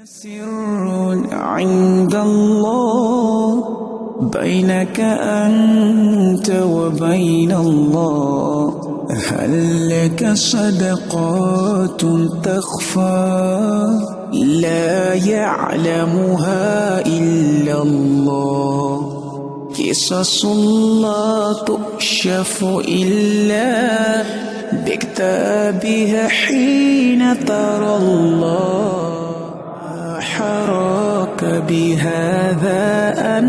سر عند الله بينك أنت وبين الله، هل لك صدقات تخفى لا يعلمها إلا الله؟ قصص لا تكشف إلا بكتابها حين ترى الله. حراك بهذا أن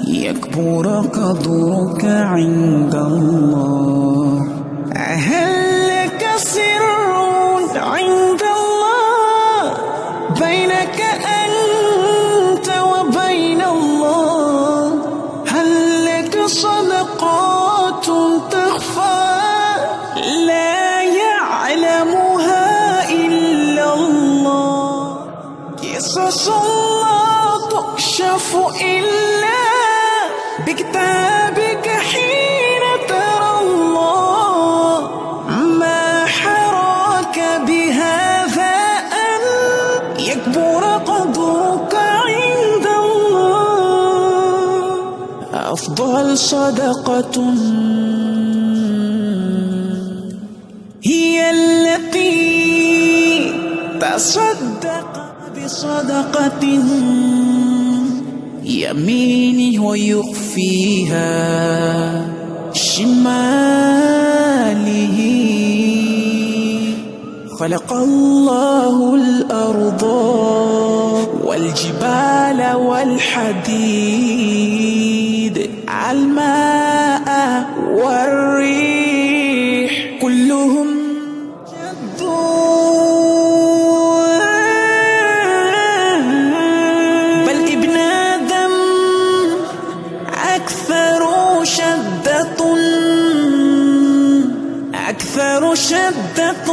يكبر قدرك عند الله؟ هل لك سر عند الله بينك أنت وبين الله؟ هل لك صدقات تخفى لا يعلمها إلا الله؟ قصص لا تكشف إلا بكتابك حين ترى الله. ما حراك بهذا أن يكبر قدرك عند الله. أفضل صدقة هي التي تصدق بصدقة يمينه ويخفيها شماله. خلق الله الأرض والجبال والحديد، الماء والريح، كلهم أكثر شدة